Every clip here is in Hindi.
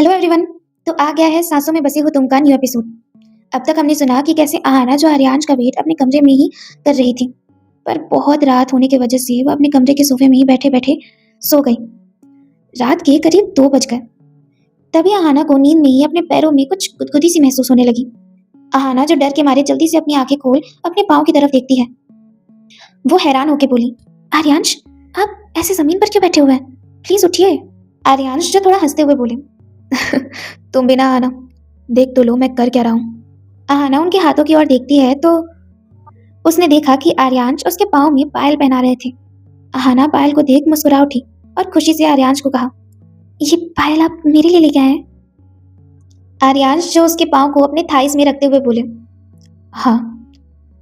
Hello everyone. तो आ गया है सांसों में बसी हो तुम का न्यू एपिसोड। अब तक हमने सुना कि कैसे आहाना जो आर्यांश का वेट अपने कमरे में ही कर रही थी, पर बहुत रात होने की वजह से वो अपने कमरे के सोफे में ही बैठे बैठे सो गई। रात के करीब 2 बज गए। तभी आहाना को नींद में ही अपने पैरों में कुछ गुदगुदी सी महसूस होने लगी। आहाना जो डर के मारे जल्दी से अपनी आंखें खोल अपने पाँव की तरफ देखती है। वो हैरान होकर बोली, आर्यांश, आप ऐसे जमीन पर क्यों बैठे हुए हैं? प्लीज उठिए। आर्यांश जो थोड़ा हंसते हुए बोले, तुम बिना आना देख तो लो मैं कर क्या रहा हूँ। आहाना उनके हाथों की ओर देखती है तो उसने देखा कि आर्यांश उसके पाँव में पायल पहना रहे थे। आहाना पायल को देख मुस्कुरा उठी और खुशी से आर्यांश को कहा, ये पायल आप मेरे लिए लेके आए हैं? आर्यांश जो उसके पाँव को अपने थाइस में रखते हुए बोले, हाँ,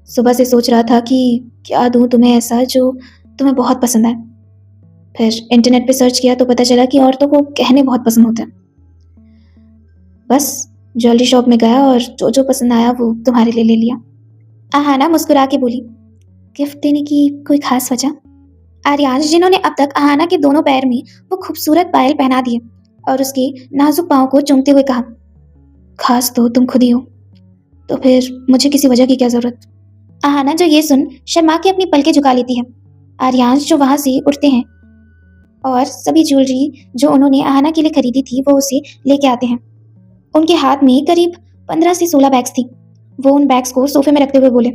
सुबह से सोच रहा था कि क्या दूं तुम्हें ऐसा जो तुम्हें बहुत पसंद आए। फिर इंटरनेट पे सर्च किया तो पता चला कि औरतों को गहने बहुत पसंद होते हैं। बस ज्वेलरी शॉप में गया और जो जो पसंद आया वो तुम्हारे लिए ले लिया। आहाना मुस्कुरा के बोली, गिफ्ट देने की कोई खास वजह? आर्यांश जिन्होंने अब तक आहाना के दोनों पैर में वो खूबसूरत पायल पहना दिए और उसके नाजुक पाँव को चूमते हुए कहा, खास तो तुम खुद ही हो, तो फिर मुझे किसी वजह की क्या जरूरत? आहाना जो ये सुन शर्मा के अपनी पलकें झुका लेती है। आर्यांश जो वहां से उठते हैं और सभी ज्वेलरी जो उन्होंने आहाना के लिए खरीदी थी वो उसे लेके आते हैं। उनके हाथ में करीब 15 से 16 बैग्स थी। वो उन बैग्स को सोफे में रखते हुए बोले,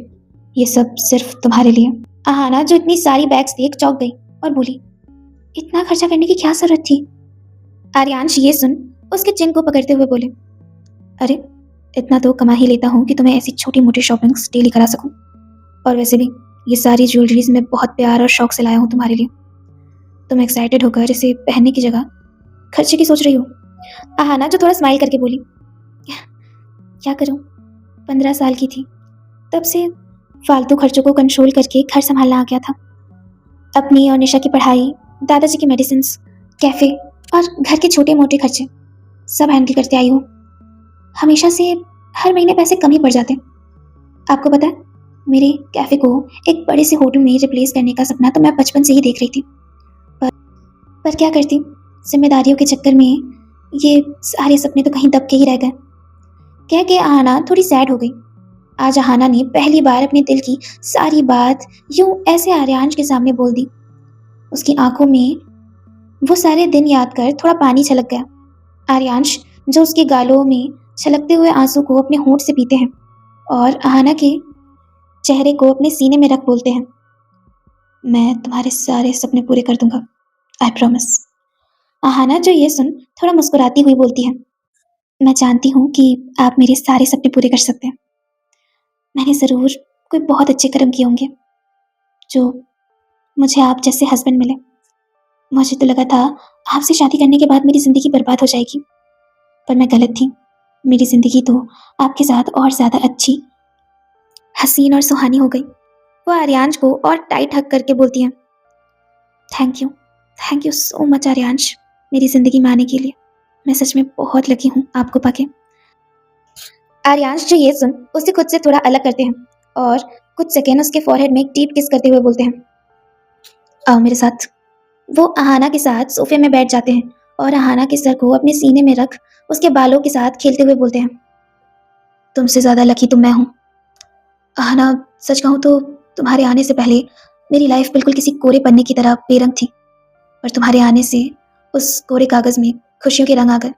ये सब सिर्फ तुम्हारे लिए। आहाना जो इतनी सारी बैग्स देख चौंक गई और बोली, इतना खर्चा करने की क्या जरूरत थी? आर्यांश ये सुन उसके चिन को पकड़ते हुए बोले, अरे इतना तो कमा ही लेता हूँ कि तुम्हें ऐसी छोटी मोटी शॉपिंग्स डेली करा सकूं। और वैसे भी ये सारी ज्वेलरीज मैं बहुत प्यार और शौक से लाया हूँ तुम्हारे लिए। तुम एक्साइटेड होकर इसे पहनने की जगह खर्चे की सोच रही हो। आहाना जो थोड़ा स्माइल करके बोली, क्या करूं, 15 साल की थी तब से फालतू खर्चों को कंट्रोल करके घर संभालना आ गया था। अपनी और निशा की पढ़ाई, दादाजी की मेडिसिन, कैफे और घर के छोटे मोटे खर्चे सब हैंडल करते आई हूँ। हमेशा से हर महीने पैसे कम ही पड़ जाते। आपको पता है, मेरे कैफे को एक बड़े से होटल में रिप्लेस करने का सपना तो मैं बचपन से ही देख रही थी, पर क्या करती, जिम्मेदारियों के चक्कर में ये सारे सपने तो कहीं दब के ही रह गए। कह के आहाना थोड़ी सैड हो गई। आज आहाना ने पहली बार अपने दिल की सारी बात यूं ऐसे आर्यांश के सामने बोल दी। उसकी आंखों में वो सारे दिन याद कर थोड़ा पानी छलक गया। आर्यांश जो उसके गालों में छलकते हुए आंसू को अपने होंठ से पीते हैं और आहाना के चेहरे को अपने सीने में रख बोलते हैं, मैं तुम्हारे सारे सपने पूरे कर दूंगा, आई प्रॉमिस। आहाना जो ये सुन थोड़ा मुस्कुराती हुई बोलती है, मैं जानती हूँ कि आप मेरे सारे सपने पूरे कर सकते हैं। मैंने ज़रूर कोई बहुत अच्छे कर्म किए होंगे जो मुझे आप जैसे हस्बैंड मिले। मुझे तो लगा था आपसे शादी करने के बाद मेरी ज़िंदगी बर्बाद हो जाएगी, पर मैं गलत थी। मेरी ज़िंदगी तो आपके साथ और ज़्यादा अच्छी, हसीन और सुहानी हो गई। वो आर्यांश को और टाइट हक करके बोलती हैं, thank you so much Aaryansh, मेरी ज़िंदगी में आने के लिए। मैं सच में बहुत लकी हूँ आपको पाके। आर्यांश जो ये सुन उसे खुद से थोड़ा अलग करते हैं और कुछ सेकेंड उसके फॉरहेड में एक डीप किस करते हुए बोलते हैं, आओ मेरे साथ। वो आहाना के साथ सोफे में बैठ जाते हैं और आहाना के सर को अपने सीने में रख उसके बालों के साथ खेलते हुए बोलते हैं, तुमसे ज्यादा लकी तो मैं हूँ आहाना। सच कहूँ तो तुम्हारे आने से पहले मेरी लाइफ बिल्कुल किसी कोरे पन्ने की तरह बेरंग थी, पर तुम्हारे आने से उस कोरे कागज में खुशियों के रंग आ गए।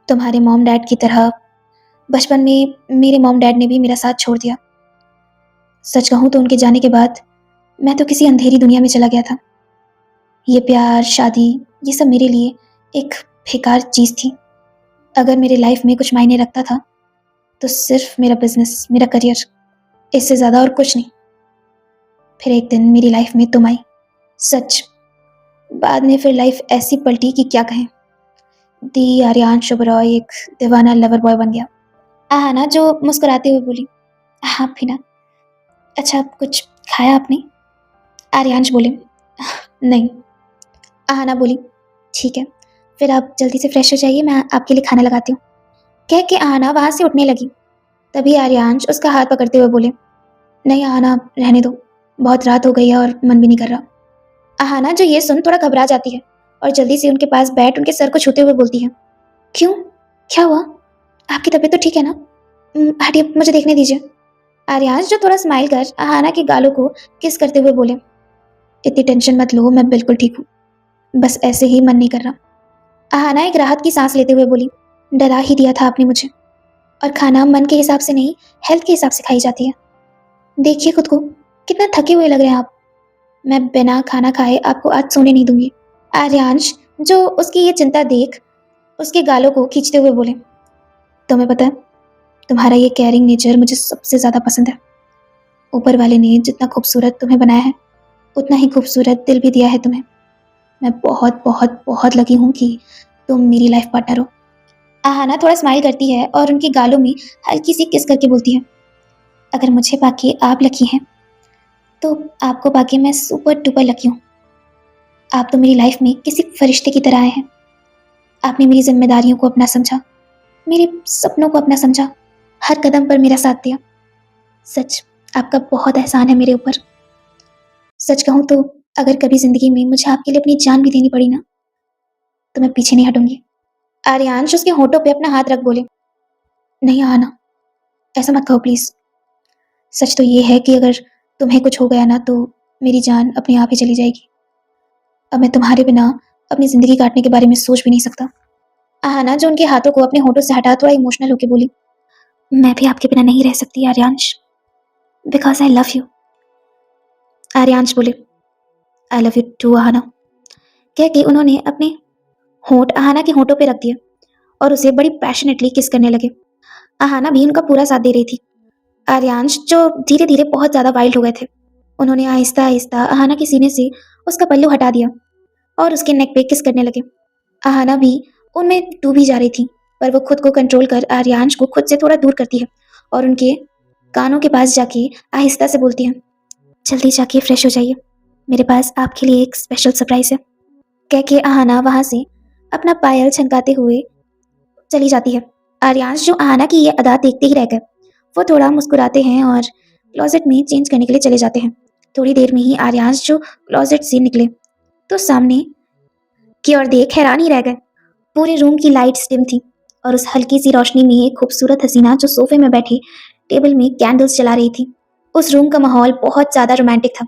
तुम्हारे मॉम डैड की तरह बचपन में मेरे मॉम डैड ने भी मेरा साथ छोड़ दिया। सच कहूँ तो उनके जाने के बाद मैं तो किसी अंधेरी दुनिया में चला गया था। ये प्यार, शादी, ये सब मेरे लिए एक बेकार चीज़ थी। अगर मेरे लाइफ में कुछ मायने रखता था तो सिर्फ मेरा बिजनेस, मेरा करियर, इससे ज़्यादा और कुछ नहीं। फिर एक दिन मेरी लाइफ में तुम आई, सच। बाद में फिर लाइफ ऐसी पलटी कि क्या कहें। दी आर्यांश ओबरॉय एक दीवाना लवर बॉय बन गया। आहाना जो मुस्कुराते हुए बोली, हाँ फिना, अच्छा कुछ खाया आपने? आर्यांश बोले, नहीं। आहाना बोली, ठीक है, फिर आप जल्दी से फ्रेश हो जाइए, मैं आपके लिए खाना लगाती हूँ। कह के आहाना वहां से उठने लगी। तभी आर्यांश उसका हाथ पकड़ते हुए बोले, नहीं आहाना, रहने दो, बहुत रात हो गई है और मन भी नहीं कर रहा। आहाना जो ये सुन थोड़ा घबरा जाती है और जल्दी से उनके पास बैठ उनके सर को छूते हुए बोलती है, क्यों? क्या हुआ? आपकी तबीयत तो ठीक है ना? हटिए, मुझे देखने दीजिए। आर्यांश जो थोड़ा स्माइल कर अहाना के गालों को किस करते हुए बोले, इतनी टेंशन मत लो, मैं बिल्कुल ठीक हूँ। बस ऐसे ही मन नहीं कर रहा। अहाना एक राहत की सांस लेते हुए बोली, डरा ही दिया था आपने मुझे। और खाना मन के हिसाब से नहीं, हेल्थ के हिसाब से खाई जाती है। देखिए खुद को, कितना थके हुए लग रहे हैं आप। मैं बिना खाना खाए आपको आज सोने नहीं दूंगी। आर्यांश जो उसकी ये चिंता देख उसके गालों को खींचते हुए बोले, तुम्हें पता है, तुम्हारा ये केयरिंग नेचर मुझे सबसे ज्यादा पसंद है। ऊपर वाले ने जितना खूबसूरत तुम्हें बनाया है, उतना ही खूबसूरत दिल भी दिया है तुम्हें। मैं बहुत बहुत बहुत लकी हूँ कि तुम मेरी लाइफ पार्टनर हो। आहाना थोड़ा स्माइल करती है और उनके गालों में हल्की सी किस करके बोलती है, अगर मुझे पाके आप लकी हैं तो आपको पाके मैं सुपर डुपर लकी हूँ। आप तो मेरी लाइफ में किसी फरिश्ते की तरह आए हैं। आपने मेरी जिम्मेदारियों को अपना समझा, मेरे सपनों को अपना समझा, हर कदम पर मेरा साथ दिया। सच, आपका बहुत एहसान है मेरे ऊपर। सच कहूँ तो अगर कभी जिंदगी में मुझे आपके लिए अपनी जान भी देनी पड़ी ना, तो मैं पीछे नहीं हटूंगी। आर्यांश उसके होठों पे अपना हाथ रख बोले, नहीं आना, ऐसा मत कहो प्लीज। सच तो ये है कि अगर तुम्हें कुछ हो गया ना तो मेरी जान अपने आप ही चली जाएगी। अब मैं तुम्हारे बिना अपनी जिंदगी काटने के बारे में सोच भी नहीं सकता। आहाना जो उनके हाथों को अपने होठों से हटा थोड़ा इमोशनल होकर बोली, मैं भी आपके बिना नहीं रह सकती Aaryansh, because I love you. Aaryansh बोले, I love you too Aahana, कह के उन्होंने अपने होठ आहाना के होठों पे रख दिए और उसे बड़ी पैशनेटली किस करने लगे। आहाना भी उनका पूरा साथ दे रही थी। आर्यांश जो धीरे धीरे बहुत ज्यादा वाइल्ड हो गए थे, उन्होंने आहिस्ता आहिस्ता आहाना के सीने से उसका पल्लू हटा दिया और उसके नेक पे किस करने लगे। आहाना भी उनमें डूब ही जा रही थी, पर वो खुद को कंट्रोल कर आर्यांश को खुद से थोड़ा दूर करती है और उनके कानों के पास जाके आहिस्ता से बोलती है, जल्दी जाके फ्रेश हो जाइए, मेरे पास आपके लिए एक स्पेशल सरप्राइज है। कह के आहाना वहां से अपना पायल छनकाते हुए चली जाती है। आर्यांश जो आहाना की ये अदा देखते ही रह गए। वो थोड़ा मुस्कुराते हैं और क्लोजेट में चेंज करने के लिए चले जाते हैं। थोड़ी देर में ही आर्यांश जो क्लोजेट से निकले तो सामने की ओर देख हैरान ही रह गए। पूरे रूम की लाइट्स डिम थी और उस हल्की सी रोशनी में एक खूबसूरत हसीना जो सोफे में बैठी टेबल में कैंडल्स जला रही थी। उस रूम का माहौल बहुत ज्यादा रोमांटिक था।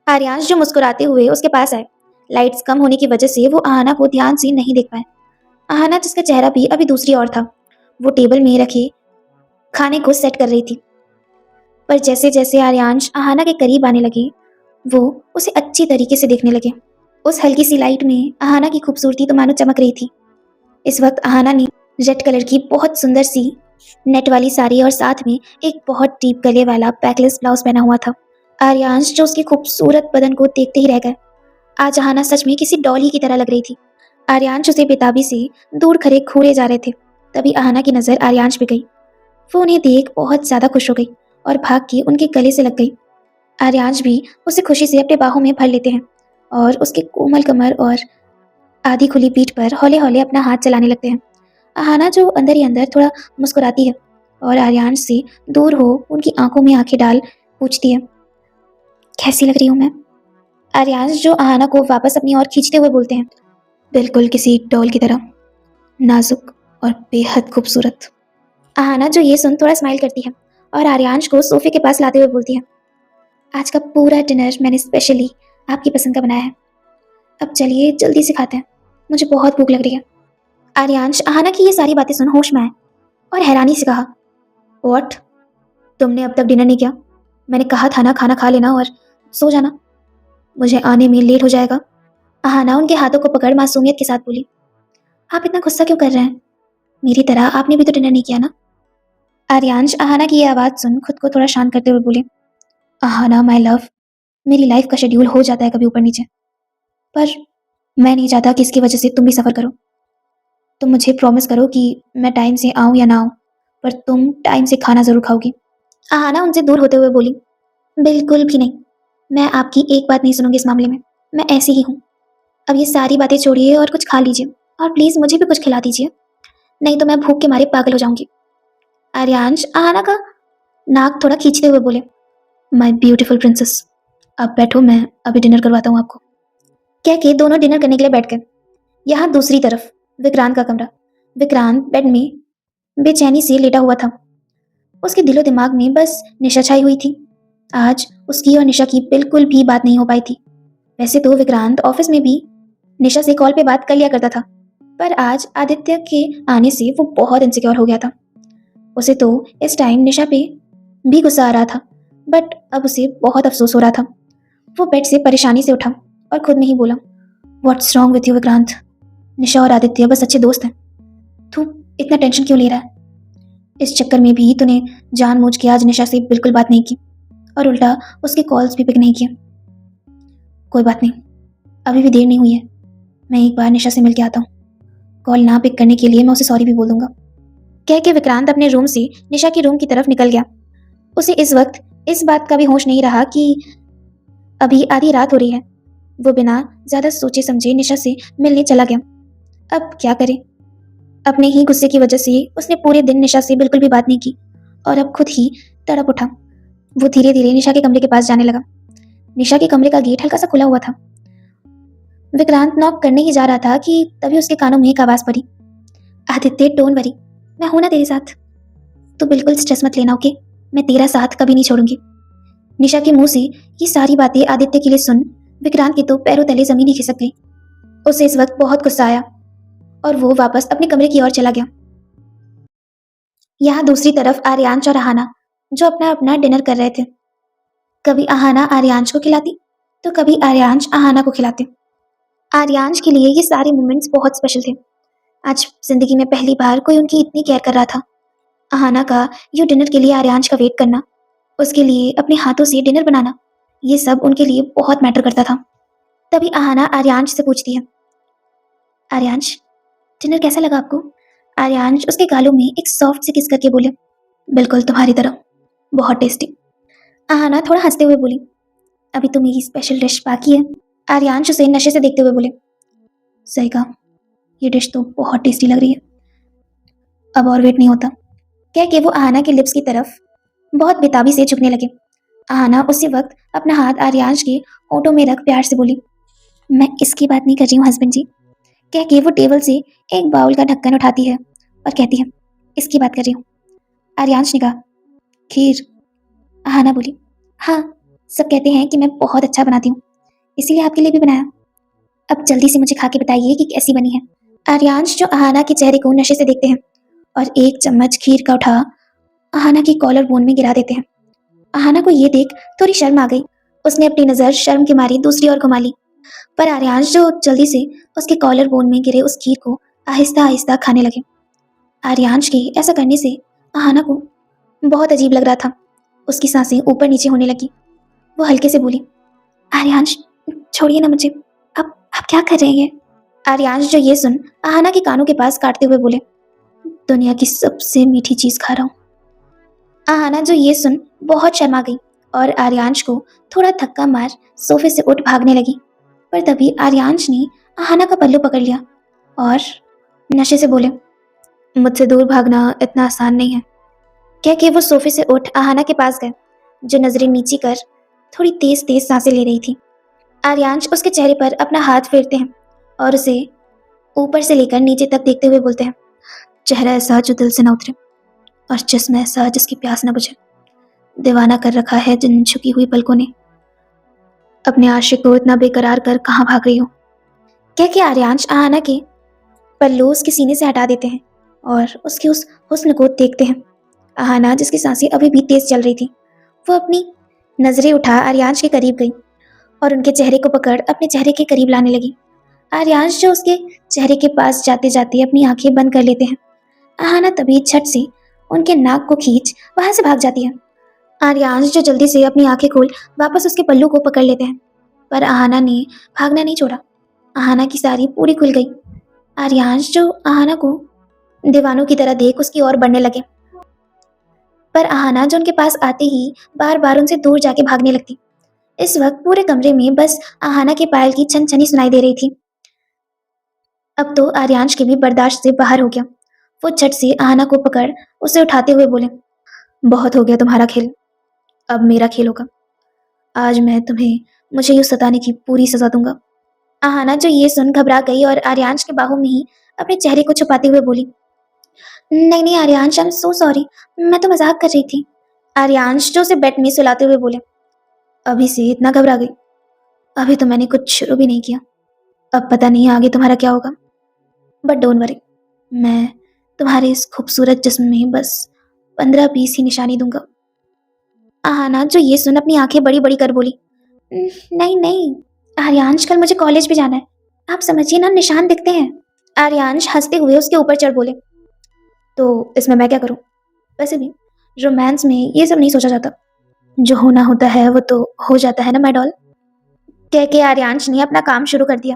आर्यांश जो मुस्कुराते हुए उसके पास आए। लाइट्स कम होने की वजह से वो आहाना को ध्यान से नहीं देख पाए। आहाना जिसका चेहरा भी अभी दूसरी ओर था, वो टेबल में रखे खाने को सेट कर रही थी। पर जैसे जैसे आर्यांश आहाना के करीब आने लगे, वो उसे अच्छी तरीके से देखने लगे। उस हल्की सी लाइट में आहाना की खूबसूरती तो मानो चमक रही थी। इस वक्त आहाना ने रेड कलर की बहुत सुंदर सी नेट वाली साड़ी और साथ में एक बहुत डीप गले वाला बैकलेस ब्लाउज पहना हुआ था। आर्यांश जो उसके खूबसूरत बदन को देखते ही रह गए। आज आहाना सच में किसी डॉली की तरह लग रही थी। आर्यांश उसे बेताबी से दूर खड़े घूरे जा रहे थे। तभी आहाना की नजर आर्यांश पे गई। वो उन्हें देख बहुत ज्यादा खुश हो गई और भाग के उनके गले से लग गई। आर्यांश भी उसे खुशी से अपने बाहों में भर लेते हैं और उसके कोमल कमर और आधी खुली पीठ पर हौले हौले अपना हाथ चलाने लगते हैं। आहाना जो अंदर ही अंदर थोड़ा मुस्कुराती है और आर्यांश से दूर हो उनकी आंखों में आंखें डाल पूछती है, कैसी लग रही हूँ मैं? आर्यांश जो आहाना को वापस अपनी ओर खींचते हुए बोलते हैं, बिल्कुल किसी डॉल की तरह, नाजुक और बेहद खूबसूरत। आहाना जो ये सुन थोड़ा स्माइल करती है और आर्यांश को सोफे के पास लाते हुए बोलती है, आज का पूरा डिनर मैंने स्पेशली आपकी पसंद का बनाया है। अब चलिए जल्दी से खाते हैं, मुझे बहुत भूख लग रही है। आर्यांश आहाना की ये सारी बातें सुन होश में आए और हैरानी से कहा, व्हाट? तुमने अब तक डिनर नहीं किया? मैंने कहा था ना खाना खा लेना और सो जाना, मुझे आने में लेट हो जाएगा। आहाना उनके हाथों को पकड़ मासूमियत के साथ बोली, आप इतना गुस्सा क्यों कर रहे हैं? मेरी तरह आपने भी तो डिनर नहीं किया ना। आर्यांश आहाना की ये आवाज़ सुन खुद को थोड़ा शांत करते हुए बोले, आहाना माय लव, मेरी लाइफ का शेड्यूल हो जाता है कभी ऊपर नीचे, पर मैं नहीं चाहता कि इसकी वजह से तुम भी सफ़र करो। तुम मुझे प्रॉमिस करो कि मैं टाइम से आऊँ या ना आऊँ, पर तुम टाइम से खाना ज़रूर खाओगी। आहाना उनसे दूर होते हुए बोली, बिल्कुल भी नहीं, मैं आपकी एक बात नहीं सुनूंगी इस मामले में, मैं ऐसी ही हूँ। अब ये सारी बातें छोड़िए और कुछ खा लीजिए और प्लीज़ मुझे भी कुछ खिला दीजिए, नहीं तो मैं भूख के मारे पागल हो जाऊंगी। आर्यांश आहाना का नाक थोड़ा खींचते हुए बोले, माय ब्यूटीफुल प्रिंसेस, आप बैठो, मैं अभी डिनर करवाता हूँ आपको। कह के दोनों डिनर करने के लिए बैठ गए। यहाँ दूसरी तरफ विक्रांत का कमरा। विक्रांत बेड में बेचैनी से लेटा हुआ था। उसके दिलो दिमाग में बस निशा छाई हुई थी। आज उसकी और निशा की बिल्कुल भी बात नहीं हो पाई थी। वैसे तो विक्रांत ऑफिस में भी निशा से कॉल पे बात कर लिया करता था, पर आज आदित्य के आने से वो बहुत इनसिक्योर हो गया था। उसे तो इस टाइम निशा पे भी गुस्सा आ रहा था, बट अब उसे बहुत अफसोस हो रहा था। वो बेड से परेशानी से उठा और खुद में ही बोला, what's wrong with you Vikrant? Nisha और आदित्य बस अच्छे दोस्त हैं। तू इतना टेंशन क्यों ले रहा है? इस चक्कर में भी तूने जानबूझ के आज निशा से बिल्कुल बात नहीं की और उल्टा उसके कॉल्स भी पिक नहीं किए। कोई बात नहीं, अभी भी देर नहीं हुई है। मैं एक बार निशा से मिल के आता हूँ। कॉल ना पिक करने के लिए मैं उसे सॉरी भी बोल दूंगा। कह के विक्रांत अपने रूम से निशा के रूम की तरफ निकल गया। उसे इस वक्त इस बात का भी होश नहीं रहा कि अभी आधी रात हो रही है। वो बिना ज्यादा सोचे समझे निशा से मिलने चला गया। अब क्या करे? अपने ही गुस्से की वजह से उसने पूरे दिन निशा से बिल्कुल भी बात नहीं की और अब खुद ही तड़प उठा। वो धीरे धीरे निशा के कमरे के पास जाने लगा। निशा के कमरे का गेट हल्का सा खुला हुआ था। विक्रांत नॉक करने ही जा रहा था कि तभी उसके कानों में एक आवाज पड़ी, आदित्य डोंट वरी, मैं हूं ना तेरे साथ। तू बिल्कुल स्ट्रेस मत लेना, ओके? मैं तेरा साथ कभी नहीं छोड़ूंगी। निशा के मुंह से ये सारी बातें आदित्य के लिए सुन विक्रांत की तो पैरों तले जमीन ही खिसक गई। उसे इस वक्त बहुत गुस्सा आया और वो वापस अपने कमरे की ओर चला गया। यहाँ दूसरी तरफ आर्यांश और अहाना जो अपना अपना डिनर कर रहे थे। कभी अहाना आर्यांश को खिलाती तो कभी आर्यांश अहाना को खिलाते। आर्यांश के लिए ये सारे मोमेंट्स बहुत स्पेशल थे। आज जिंदगी में पहली बार कोई उनकी इतनी केयर कर रहा था। अहाना का ये डिनर के लिए आर्यांश का वेट करना, उसके लिए अपने हाथों से डिनर बनाना, ये सब उनके लिए बहुत मैटर करता था। तभी अहाना आर्यांश से पूछती है, आर्यांश डिनर कैसा लगा आपको? आर्यांश उसके गालों में एक सॉफ्ट से किस करके बोले, बिल्कुल तुम्हारी तरह, बहुत टेस्टी। अहाना थोड़ा हंसते हुए बोली, अभी तो मेरी स्पेशल डिश बाकी है। आर्यांश उसे नशे से देखते हुए बोले, सही कहा, ये डिश तो बहुत टेस्टी लग रही है, अब और वेट नहीं होता। कह के वो अहाना के लिप्स की तरफ बहुत बेताबी से झुकने लगे। अहाना उसी वक्त अपना हाथ आर्यांश के होठों में रख प्यार से बोली, मैं इसकी बात नहीं कर रही हूँ हस्बैंड जी। कह के वो टेबल से एक बाउल का ढक्कन उठाती है और कहती है, इसकी बात कर रही हूँ। आर्यांश ने कहा, खीर? अहाना बोली, हाँ, सब कहते हैं कि मैं बहुत अच्छा बनाती हूँ, इसीलिए आपके लिए भी बनाया। अब जल्दी से मुझे खा के बताइए कि कैसी बनी है। आर्यांश जो अहाना के चेहरे को नशे से देखते हैं और एक चम्मच खीर का उठा अहाना की कॉलर बोन में गिरा देते हैं। अहाना को ये देख थोड़ी शर्म आ गई। उसने अपनी नजर शर्म के मारी दूसरी ओर घुमा ली, पर आर्यांश जो जल्दी से उसके कॉलर बोन में गिरे उस खीर को आहिस्ता आहिस्ता खाने लगे। आर्यांश के ऐसा करने से अहाना को बहुत अजीब लग रहा था। उसकी सांसें ऊपर नीचे होने लगी। वो हल्के से बोली, आर्यांश छोड़िए ना मुझे, आप क्या कर रहे हैं? आर्यांश जो ये सुन अहाना के कानों के पास काटते हुए बोले, दुनिया की सबसे मीठी चीज खा रहा हूँ। अहाना जो ये सुन बहुत शर्मा गई और आर्यांश को थोड़ा धक्का मार सोफे से उठ भागने लगी। पर तभी आर्यांश ने अहाना का पल्लू पकड़ लिया और नशे से बोले, मुझसे दूर भागना इतना आसान नहीं है। कह के वो सोफे से उठ अहाना के पास गए, जो नजरें नीची कर थोड़ी तेज तेज सांसें ले रही थी। आर्यांश उसके चेहरे पर अपना हाथ फेरते हैं और उसे ऊपर से लेकर नीचे तक देखते हुए बोलते हैं, चेहरा ऐसा जो दिल से न उतरे और जिस्म ऐसा जिसकी प्यास न बुझे। दीवाना कर रखा है जिन झुकी हुई पलकों ने। अपने आशिक को इतना बेकरार कर कहाँ भाग रही हो? कह के आर्यांश अहाना के पल्लू उसके सीने से हटा देते हैं और उसके उस हुस्न को देखते हैं। अहाना जिसकी सांसें अभी भी तेज चल रही थी, वो अपनी नजरें उठा आर्यांश के करीब गई और उनके चेहरे को पकड़ अपने चेहरे के करीब लाने लगी। आर्यांश जो उसके चेहरे के पास जाते जाते अपनी आंखें बंद कर लेते हैं। अहाना तभी झट से उनके नाक को खींच वहां से भाग जाती है। आर्यांश जो जल्दी से अपनी आंखें खोल वापस उसके पल्लू को पकड़ लेते हैं, पर अहाना ने भागना नहीं छोड़ा। अहाना की साड़ी पूरी खुल गई। आर्यांश जो अहाना को दीवानों की तरह देख उसकी ओर बढ़ने लगे, पर अहाना जो उनके पास आते ही बार बार उनसे दूर जाके भागने लगती। इस वक्त पूरे कमरे में बस अहाना के पायल की छन छनी सुनाई दे रही थी। अब तो आर्यांश के भी बर्दाश्त से बाहर हो गया। वो झट से अहाना को पकड़ उसे उठाते हुए बोले, बहुत हो गया तुम्हारा खेल, अब मेरा खेल होगा। आज मैं तुम्हें मुझे यूं सताने की पूरी सजा दूंगा। अहाना जो ये सुन घबरा गई और आर्यांश के बाहों में ही अपने चेहरे को छुपाते हुए बोली, नहीं नहीं Aaryansh, I am so sorry, मैं तो मजाक कर रही थी। आर्यांश जो उसे बेड में सुलाते हुए बोले, अभी से इतना घबरा गई? अभी तो मैंने कुछ शुरू भी नहीं किया, अब पता नहीं आगे तुम्हारा क्या होगा। बट डोंट वरी, मैं तुम्हारे इस खूबसूरत जिस्म में बस 15-20 ही निशानी दूंगा। आहाना जो ये सुन अपनी आंखें बड़ी बड़ी कर बोली, नहीं नहीं आर्यांश, कल मुझे कॉलेज भी जाना है, आप समझिए ना, निशान दिखते हैं। आर्यांश हंसते हुए उसके ऊपर चढ़ बोले, तो इसमें मैं क्या करूं? वैसे भी रोमांस में ये सब नहीं सोचा जाता, जो होना होता है वो तो हो जाता है ना माय डॉल। कह के आर्यांश ने अपना काम शुरू कर दिया।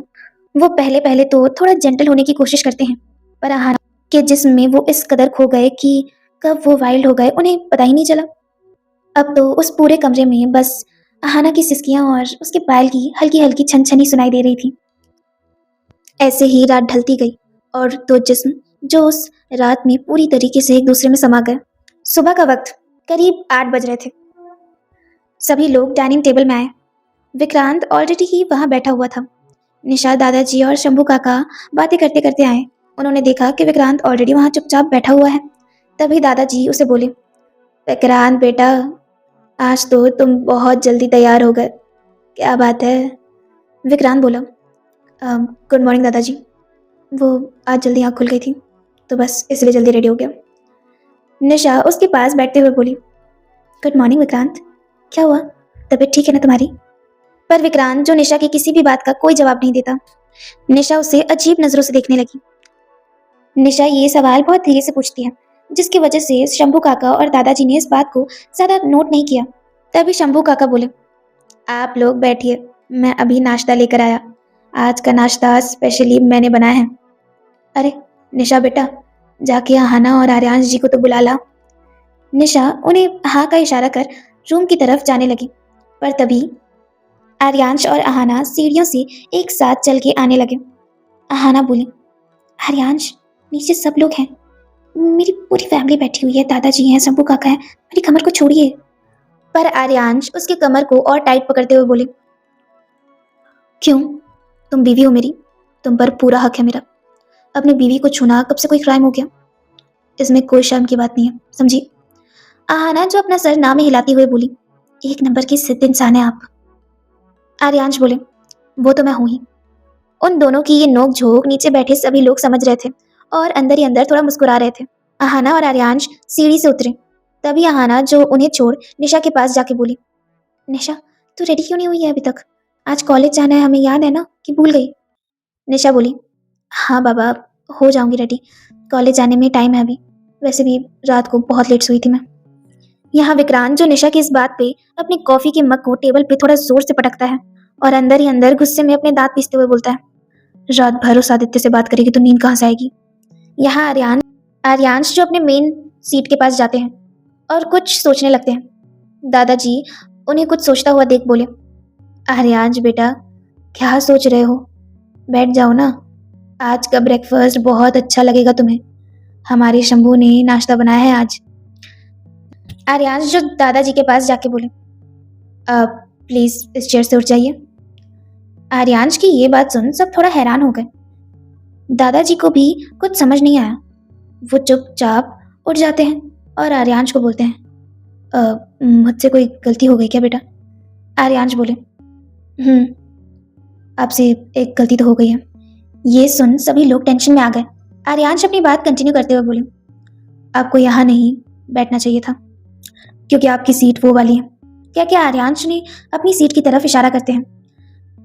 वो पहले पहले तो थोड़ा जेंटल होने की कोशिश करते हैं, पर आहाना के जिस्म में वो इस कदर खो गए कि कब वो वाइल्ड हो गए उन्हें पता ही नहीं चला। अब तो उस पूरे कमरे में बस आहाना की सिसकियां और उसके पायल की हल्की हल्की छनछनी सुनाई दे रही थी। ऐसे ही रात ढलती गई और दो जिस्म जो उस रात में पूरी तरीके से एक दूसरे में समा गए। सुबह का वक्त करीब 8 बज रहे थे। सभी लोग डाइनिंग टेबल में आए। विक्रांत ऑलरेडी ही वहां बैठा हुआ था। निशा, दादाजी और शंभू काका बातें करते करते आए। उन्होंने देखा कि विक्रांत ऑलरेडी वहां चुपचाप बैठा हुआ है। तभी दादाजी उसे बोले, विक्रांत बेटा, आज तो तुम बहुत जल्दी तैयार हो गए, क्या बात है? विक्रांत बोला, गुड मॉर्निंग दादाजी, वो आज जल्दी आँख खुल गई थी तो बस इसलिए जल्दी रेडी हो गया। निशा उसके पास बैठते हुए बोली, गुड मॉर्निंग विक्रांत, क्या हुआ, तबीयत ठीक है ना तुम्हारी? पर विक्रांत जो निशा की किसी भी बात का कोई जवाब नहीं देता। निशा उसे अजीब नजरों से देखने लगी। निशा ये सवाल बहुत धीरे से पूछती है, जिसकी वजह से शंभू काका और दादाजी ने इस बात को ज्यादा नोट नहीं किया। तभी शंभू काका बोले, आप लोग बैठिए, मैं अभी नाश्ता लेकर आया, आज का नाश्ता स्पेशली मैंने बनाया है। अरे निशा बेटा, जाके आहाना और आर्यांश जी को तो बुला ला। निशा उन्हें हाँ का इशारा कर रूम की तरफ जाने लगी, पर तभी आर्यांश और आहाना सीढ़ियों से एक साथ चल के आने लगे। आहाना बोली, आर्यांश, नीचे सब लोग हैं, मेरी पूरी फैमिली बैठी हुई है, दादाजी हैं, शंभू काका है, मेरी कमर को छोड़िए। पर आर्यांश उसके कमर को और टाइट पकड़ते हुए बोले, क्यों, तुम बीवी हो मेरी, तुम पर पूरा हक है मेरा, अपनी बीवी को छूना कब से कोई क्राइम हो गया? इसमें कोई शर्म की बात नहीं है, समझी? आहाना जो अपना सर ना में हिलाती हुए बोली, एक नंबर की सिद्ध इंसान है आप। आर्यांश बोले, वो तो मैं हूं ही। उन दोनों की ये नोक झोंक नीचे बैठे सभी लोग समझ रहे थे और अंदर ही अंदर थोड़ा मुस्कुरा रहे थे। आहाना और आर्यांश सीढ़ी से उतरे। तभी आहाना जो उन्हें छोड़ निशा के पास जाके बोली, निशा, तू रेडी क्यों नहीं हुई है अभी तक? आज कॉलेज जाना है, हमें याद है ना, कि भूल गई? निशा बोली, हाँ बाबा, हो जाऊंगी रेडी, कॉलेज जाने में टाइम है अभी, वैसे भी रात को बहुत लेट सोई थी मैं। यहाँ विक्रांत जो निशा की इस बात पे अपनी कॉफी के मग को टेबल पे थोड़ा जोर से पटकता है और अंदर ही अंदर गुस्से में अपने दांत पीसते हुए बोलता है, रात भर उस आदित्य से बात करेगी तो नींद कहाँ से आएगी? यहाँ आर्यांश जो अपने मेन सीट के पास जाते हैं और कुछ सोचने लगते हैं। दादाजी उन्हें कुछ सोचता हुआ देख बोले, आर्यांश बेटा, क्या सोच रहे हो? बैठ जाओ ना, आज का ब्रेकफास्ट बहुत अच्छा लगेगा तुम्हें, हमारे शंभू ने नाश्ता बनाया है आज। आर्यांश जो दादाजी के पास जाके बोले, प्लीज इस चेयर से उठ जाइए। आर्यांश की ये बात सुन सब थोड़ा हैरान हो गए। दादाजी को भी कुछ समझ नहीं आया। वो चुपचाप उठ जाते हैं और आर्यांश को बोलते हैं, मुझसे कोई गलती हो गई क्या बेटा? आर्यांश बोले, आपसे एक गलती तो हो गई है। ये सुन सभी लोग टेंशन में आ गए। आर्यांश अपनी बात कंटिन्यू करते हुए बोले, आपको यहाँ नहीं बैठना चाहिए था, क्योंकि आपकी सीट वो वाली है। क्या आर्यांश ने अपनी सीट की तरफ इशारा करते हैं।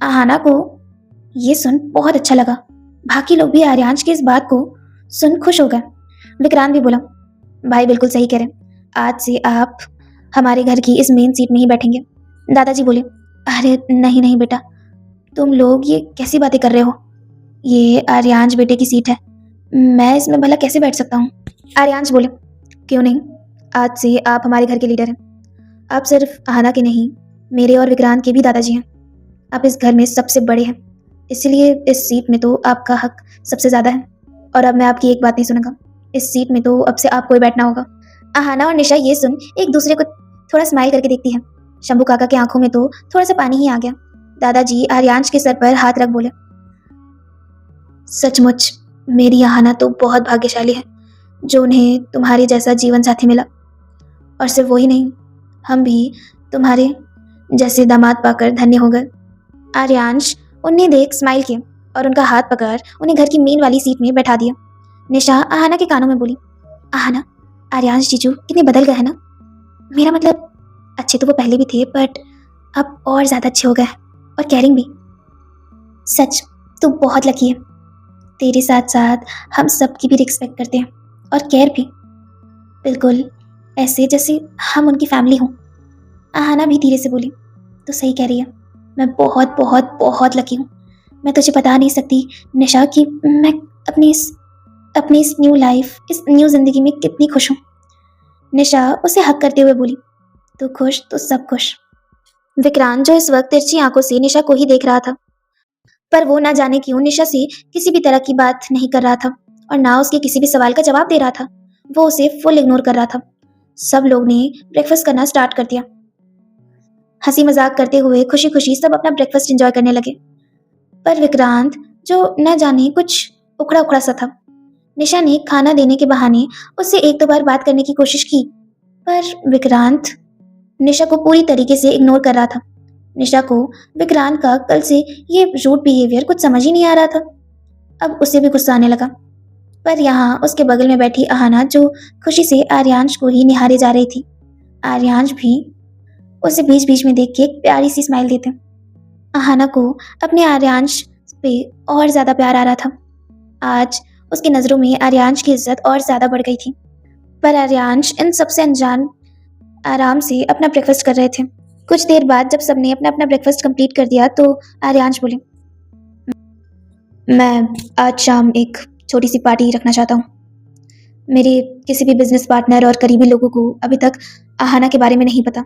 आहाना को ये सुन बहुत अच्छा लगा। बाकी लोग भी आर्यांश की इस बात को सुन खुश हो गए। विक्रांत भी बोला, भाई बिल्कुल सही कह रहे, आज से आप हमारे घर की इस मेन सीट में ही बैठेंगे। दादाजी बोले, अरे नहीं नहीं बेटा, तुम लोग ये कैसी बातें कर रहे हो, ये आर्यांश बेटे की सीट है, मैं इसमें भला कैसे बैठ सकता हूँ? आर्यांश बोले, क्यों नहीं, आज से आप हमारे घर के लीडर हैं। आप सिर्फ आहाना के नहीं, मेरे और विक्रांत के भी दादाजी हैं। आप इस घर में सबसे बड़े हैं, इसलिए इस सीट में तो आपका हक सबसे ज्यादा है। और अब मैं आपकी एक बात नहीं सुनूंगा, इस सीट में तो अब से आपको ही बैठना होगा। आहाना और निशा ये सुन एक दूसरे को थोड़ा स्माइल करके देखती है। शंभू काका की आंखों में तो थोड़ा सा पानी ही आ गया। दादाजी आर्यांश के सर पर हाथ रख बोले, सचमुच मेरी आहाना तो बहुत भाग्यशाली है जो उन्हें तुम्हारे जैसा जीवन साथी मिला। और सिर्फ वही नहीं, हम भी तुम्हारे जैसे दामाद पाकर धन्य हो गए। आर्यांश उन्हें देख स्माइल किया और उनका हाथ पकड़ उन्हें घर की मेन वाली सीट में बैठा दिया। निशा आहाना के कानों में बोली, आहाना, आर्यांश जीजू कितने बदल गए हैं ना। मेरा मतलब, अच्छे तो वो पहले भी थे बट अब और ज्यादा अच्छे हो गए हैं, और केयरिंग भी। सच, तू बहुत लकी है। तेरे साथ साथ हम सबकी भी रिस्पेक्ट करते हैं और केयर भी, बिल्कुल ऐसे जैसे हम उनकी फैमिली हों। आहाना भी धीरे से बोली, तो सही कह रही है, मैं बहुत बहुत बहुत लकी हूँ। मैं तुझे बता नहीं सकती निशा कि मैं अपनी इस न्यू लाइफ, इस न्यू जिंदगी में कितनी खुश हूँ। निशा उसे हक करते हुए बोली, तू खुश तो सब खुश। विक्रांत जो इस वक्त तिरछी आंखों से निशा को ही देख रहा था, पर वो ना जाने क्यों निशा से किसी भी तरह की बात नहीं कर रहा था और ना उसके किसी भी सवाल का जवाब दे रहा था। वो उसे फुल इग्नोर कर रहा था। सब लोग ने ब्रेकफास्ट करना स्टार्ट कर दिया। हंसी मजाक करते हुए खुशी खुशी सब अपना ब्रेकफास्ट एंजॉय करने लगे। पर विक्रांत जो न जाने कुछ उखड़ा उखड़ा सा था। निशा ने खाना देने के बहाने उससे एक दो बार बात करने की कोशिश की, पर विक्रांत निशा को पूरी तरीके से इग्नोर कर रहा था। निशा को विक्रांत का कल से ये रूड बिहेवियर कुछ समझ ही नहीं आ रहा था। अब उसे भी गुस्सा आने लगा। पर यहाँ उसके बगल में बैठी आहाना जो खुशी से आर्यांश को ही निहारे जा रही थी। आर्यांश भी उसे बीच बीच में देख के एक प्यारी सी स्माइल देते। आहाना को अपने आर्यांश पे और ज्यादा प्यार आ रहा था। आज उसकी नजरों में आर्यांश की इज्जत और ज्यादा बढ़ गई थी। पर आर्यांश इन सबसे अनजान आराम से अपना ब्रेकफास्ट कर रहे थे। कुछ देर बाद जब सबने अपना अपना ब्रेकफास्ट कंप्लीट कर दिया तो आर्यांश बोले, मैं आज शाम एक छोटी सी पार्टी रखना चाहता हूँ। मेरे किसी भी बिजनेस पार्टनर और करीबी लोगों को अभी तक आहाना के बारे में नहीं पता।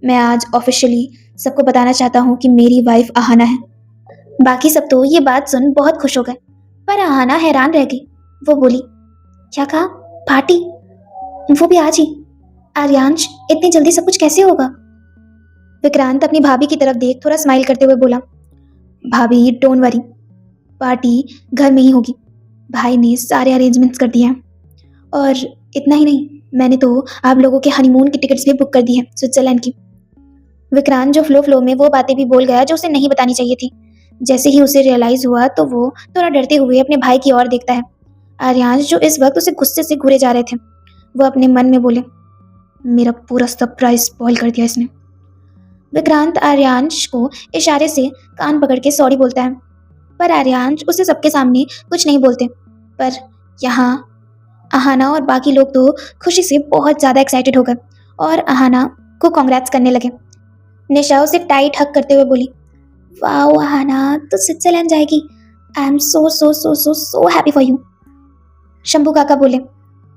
मैं आज ऑफिशियली सबको बताना चाहता हूँ कि मेरी वाइफ आहाना है। बाकी सब तो ये बात सुन बहुत खुश हो गए, पर आहाना हैरान रह गई। वो बोली, क्या कहा? पार्टी? वो भी आज ही? आर्यांश, इतनी जल्दी सब कुछ कैसे होगा? विक्रांत अपनी भाभी की तरफ देख थोड़ा स्माइल करते हुए बोला, भाभी डोंट वरी, पार्टी घर में ही होगी। भाई ने सारे अरेंजमेंट्स कर दिए हैं। और इतना ही नहीं, मैंने तो आप लोगों के हनीमून की टिकट्स भी बुक कर दी है स्विट्जरलैंड की। विक्रांत जो फ्लो में वो बातें भी बोल गया जो उसे नहीं बतानी चाहिए थी। जैसे ही उसे रियलाइज हुआ तो वो थोड़ा डरते हुए अपने भाई की ओर देखता है। आर्यांश जो इस वक्त उसे गुस्से से घूरे जा रहे थे, वो अपने मन में बोले, मेरा पूरा सरप्राइज स्पॉइल कर दिया इसने। विक्रांत आर्यांश को इशारे से कान पकड़ के सॉरी बोलता है, पर आर्यांश उसे सबके सामने कुछ नहीं बोलते। पर यहाँ आहाना और बाकी लोग तो खुशी से बहुत ज्यादा एक्साइटेड हो गए और आहाना को कांग्रेट्स करने लगे। निशा उसे टाइट हक करते हुए बोली, वाओ आहाना, तो स्विट्जरलैंड जाएगी। I am so so so so so happy for you. Shambhu काका बोले,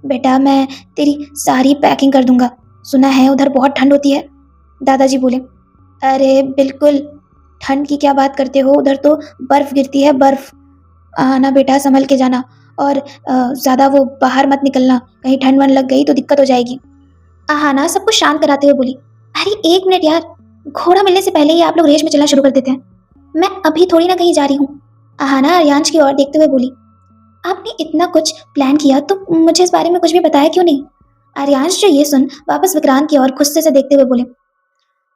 बेटा मैं तेरी सारी पैकिंग कर दूंगा, सुना है उधर बहुत ठंड होती है। दादाजी बोले, अरे बिल्कुल, ठंड की क्या बात करते हो, उधर तो बर्फ गिरती है, बर्फ। आना बेटा, संभल के जाना, और ज्यादा वो बाहर मत निकलना, कहीं ठंड वन लग गई तो दिक्कत हो जाएगी। आहाना सबको शांत कराते हुए बोली, अरे एक मिनट यार, घोड़ा मिलने से पहले ही आप लोग रेस में चलना शुरू कर देते हैं। मैं अभी थोड़ी ना कहीं जा रही हूँ। आहाना आर्यांश की ओर देखते हुए बोली, आपने इतना कुछ प्लान किया तो मुझे इस बारे में कुछ भी बताया क्यों नहीं? आर्यांश जो ये सुन वापस विक्रांत की ओर गुस्से से देखते हुए बोले,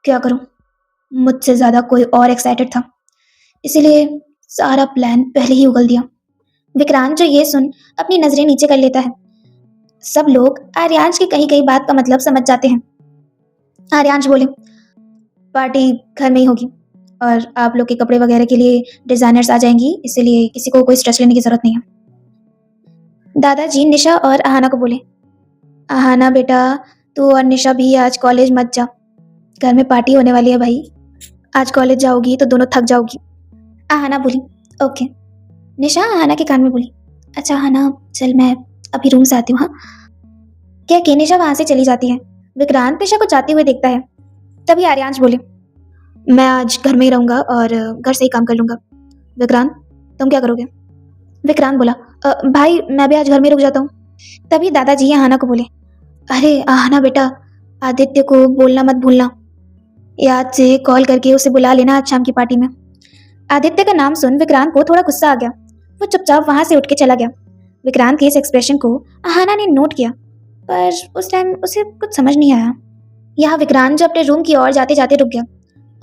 क्या करूं, मुझसे ज्यादा कोई और एक्साइटेड था, इसीलिए सारा प्लान पहले ही उगल दिया। विक्रांत जो ये सुन अपनी नजरें नीचे कर लेता है। सब लोग आर्यांश की कही गई बात का मतलब समझ जाते हैं। आर्यांश बोले, पार्टी घर में ही होगी और आप लोग के कपड़े वगैरह के लिए डिजाइनर्स आ जाएंगी, इसीलिए किसी को कोई स्ट्रेस लेने की जरूरत नहीं है। दादाजी निशा और आहाना को बोले, आहाना बेटा, तू और निशा भी आज कॉलेज मत जा, घर में पार्टी होने वाली है भाई। आज कॉलेज जाओगी तो दोनों थक जाओगी। आहाना बोली, ओके। निशा आहाना के कान में बोली, अच्छा आहाना, चल मैं अभी रूम से आती हूँ। हाँ, कह के निशा वहां से चली जाती है। विक्रांत निशा को जाते हुए देखता है। तभी आर्यांश बोले, मैं आज घर में ही रहूंगा और घर से ही काम कर लूंगा। विक्रांत, तुम क्या करोगे? विक्रांत बोला, भाई मैं भी आज घर में रुक जाता हूँ। तभी दादाजी आहाना को बोले, अरे आहाना बेटा, आदित्य को बोलना मत भूलना, याद से कॉल करके उसे बुला लेना आज शाम की पार्टी में। आदित्य का नाम सुन विक्रांत को थोड़ा गुस्सा आ गया। वो चुपचाप वहां से उठ के चला गया। विक्रांत के इस एक्सप्रेशन को आहाना ने नोट किया, पर उस टाइम उसे कुछ समझ नहीं आया। यहाँ विक्रांत जो अपने रूम की ओर जाते जाते रुक गया।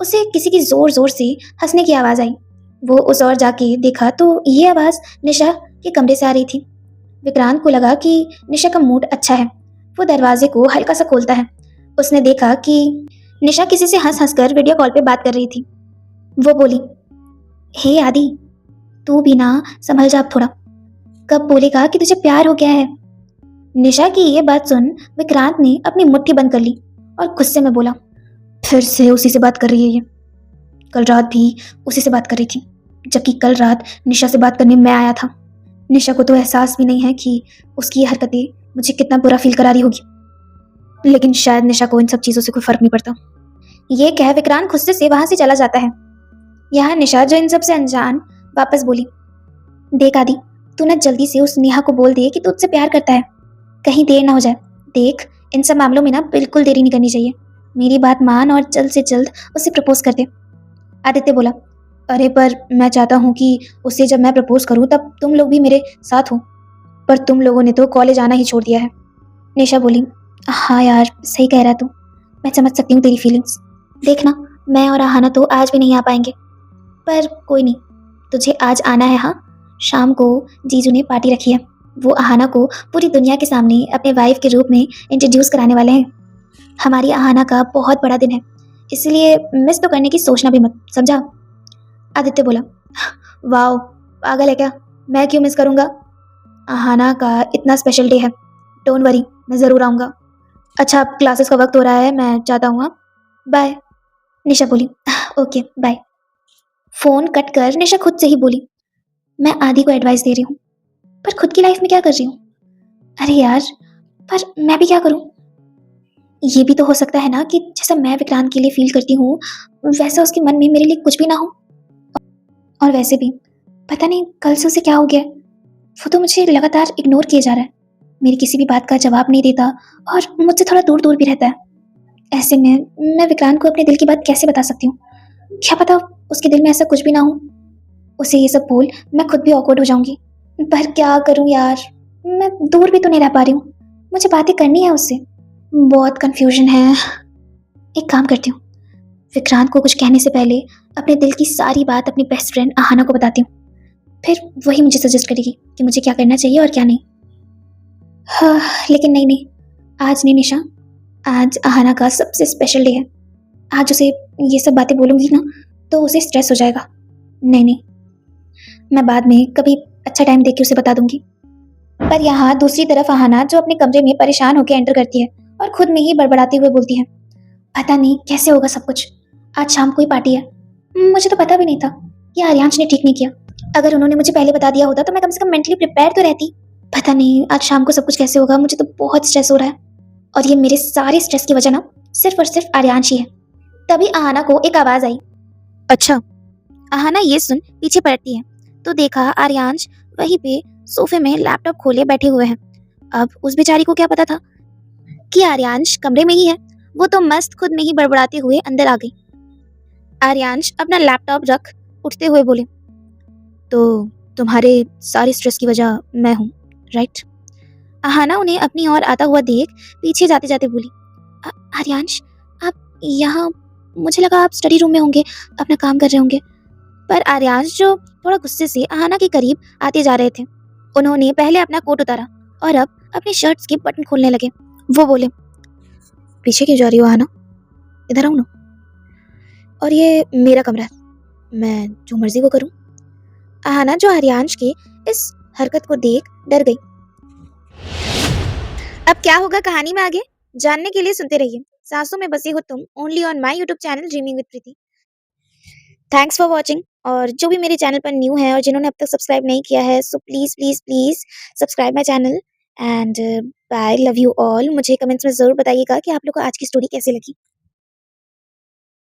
उसे किसी की जोर जोर से हंसने की आवाज आई। वो उस ओर जाके देखा तो ये आवाज निशा के कमरे से आ रही थी। विक्रांत को लगा कि निशा का मूड अच्छा है। वो दरवाजे को हल्का सा खोलता है। उसने देखा कि निशा किसी से हंस हंस कर वीडियो कॉल पे बात कर रही थी। वो बोली, हे आदि, तू भी ना संभल जा अब थोड़ा। कब बोलेगा कि तुझे प्यार हो गया है? निशा की ये बात सुन विक्रांत ने अपनी मुट्ठी बंद कर ली और गुस्से में बोला, फिर से उसी से बात कर रही है ये। कल रात भी उसी से बात कर रही थी, जबकि कल रात निशा से बात करने मैं आया था। निशा को तो एहसास भी नहीं है कि उसकी ये हरकतें मुझे कितना बुरा फील करा रही होगी, लेकिन शायद निशा को इन सब चीजों से कोई फर्क नहीं पड़ता। ये कह विक्रांत गुस्से से वहां से चला जाता है। यहाँ निशा जो इन सब से अनजान वापस बोली, देख आदि, तू ना जल्दी से उस नेहा को बोल दे कि तू उससे प्यार करता है, कहीं देर ना हो जाए। देख, इन सब मामलों में ना बिल्कुल देरी नहीं करनी चाहिए। मेरी बात मान और जल्द से जल्द उसे प्रपोज कर दे। आदित्य बोला, अरे पर मैं चाहता हूँ कि उसे जब मैं प्रपोज करूँ तब तुम लोग भी मेरे साथ हो, पर तुम लोगों ने तो कॉलेज आना ही छोड़ दिया है। निशा बोली, हाँ यार, सही कह रहा है तू, मैं समझ सकती हूँ तेरी फीलिंग्स। देखना, मैं और आहाना तो आज भी नहीं आ पाएंगे, पर कोई नहीं, तुझे आज आना है। हाँ, शाम को जीजू ने पार्टी रखी है। वो आहाना को पूरी दुनिया के सामने अपने वाइफ के रूप में इंट्रोड्यूस कराने वाले हैं। हमारी आहाना का बहुत बड़ा दिन है, इसलिए मिस तो करने की सोचना भी मत, समझा? आदित्य बोला, वाओ, पागल है क्या? मैं क्यों मिस करूंगा? आहाना का इतना स्पेशल डे है। डोंट वरी, मैं ज़रूर आऊँगा। अच्छा, अब क्लासेस का वक्त हो रहा है, मैं जाता हूँ। हाँ, बाय। निशा बोली, ओके बाय। फोन कट कर निशा खुद से ही बोली, मैं आदि को एडवाइस दे रही हूँ, पर खुद की लाइफ में क्या कर रही हूँ? अरे यार, पर मैं भी क्या करूँ? ये भी तो हो सकता है ना कि जैसा मैं विक्रांत के लिए फील करती हूँ वैसा उसके मन में मेरे लिए कुछ भी ना हो। और वैसे भी पता नहीं कल से उसे क्या हो गया है। वो तो मुझे लगातार इग्नोर किए जा रहा है, मेरी किसी भी बात का जवाब नहीं देता और मुझसे थोड़ा दूर दूर भी रहता है। ऐसे में मैं विक्रांत को अपने दिल की बात कैसे बता सकती हूँ? क्या पता उसके दिल में ऐसा कुछ भी ना हो। उसे ये सब बोल मैं खुद भी ऑकवर्ड हो जाऊंगी। पर क्या करूं यार, मैं दूर भी तो नहीं रह पा रही हूँ। मुझे बातें करनी है उससे, बहुत कंफ्यूजन है। एक काम करती हूँ, विक्रांत को कुछ कहने से पहले अपने दिल की सारी बात अपनी बेस्ट फ्रेंड आहाना को बताती हूँ, फिर वही मुझे सजेस्ट करेगी कि मुझे क्या करना चाहिए और क्या नहीं। हाँ, लेकिन नहीं नहीं, आज नहीं निशा, आज आहाना का सबसे स्पेशल डे है। आज उसे ये सब बातें बोलूंगी ना तो उसे स्ट्रेस हो जाएगा। नहीं नहीं, मैं बाद में कभी अच्छा टाइम देख के उसे बता दूंगी। पर यहाँ दूसरी तरफ आहाना जो अपने कमरे में परेशान होकर एंटर करती है और खुद में ही बड़बड़ाते हुए बोलती है, पता नहीं कैसे होगा सब कुछ, आज शाम को ही पार्टी है। मुझे तो पता भी नहीं था, ये आर्यांश ने ठीक नहीं किया। अगर उन्होंने मुझे पहले बता दिया होता तो मैं कम से कम मेंटली प्रिपेयर तो रहती। पता नहीं आज शाम को सब कुछ कैसे होगा, मुझे तो बहुत स्ट्रेस हो रहा है। और ये मेरे सारे स्ट्रेस की वजह ना सिर्फ और सिर्फ आर्यांश ही है। तभी आहाना को एक आवाज आई। अच्छा। आहाना ये सुन पीछे पलटती है तो देखा आर्यांश वहीं पे सोफे में लैपटॉप खोले बैठे हुए हैं। अब उस बेचारी को क्या पता था कि आर्यांश कमरे में ही है। वो तो मस्त खुद में ही बड़बड़ाते हुए अंदर आ गई। आर्यांश अपना लैपटॉप रख उठते हुए बोले, तो तुम्हारे सारे स्ट्रेस की वजह मैं हूँ, राइट? आहाना उन्हें अपनी ओर आता हुआ देख पीछे जाते जाते बोली, आर्यांश, आप यहाँ? मुझे लगा आप स्टडी रूम में होंगे, अपना काम कर रहे होंगे। पर आर्यांश जो थोड़ा गुस्से से आहाना के करीब आते जा रहे थे, उन्होंने पहले अपना कोट उतारा और अब अपनी शर्ट्स के बटन खोलने लगे। वो बोले, पीछे क्यों जा रही हो आहाना? इधर आओ ना। और ये मेरा कमरा है, मैं जो मर्जी वो करूं। आहाना जो आर्यांश के इस हरकत को देख डर गई। अब क्या होगा कहानी में आगे जानने के लिए सुनते रहिए सांसों में बसी हो तुम, only on my YouTube channel dreaming with Preeti. Thanks for watching. और जो भी मेरे चैनल पर न्यू है और जिन्होंने अब तक सब्सक्राइब नहीं किया है, so please please please subscribe my channel. And bye, love you all. मुझे कमेंट्स में ज़रूर बताइएगा कि आप लोग को आज की स्टोरी कैसी लगी।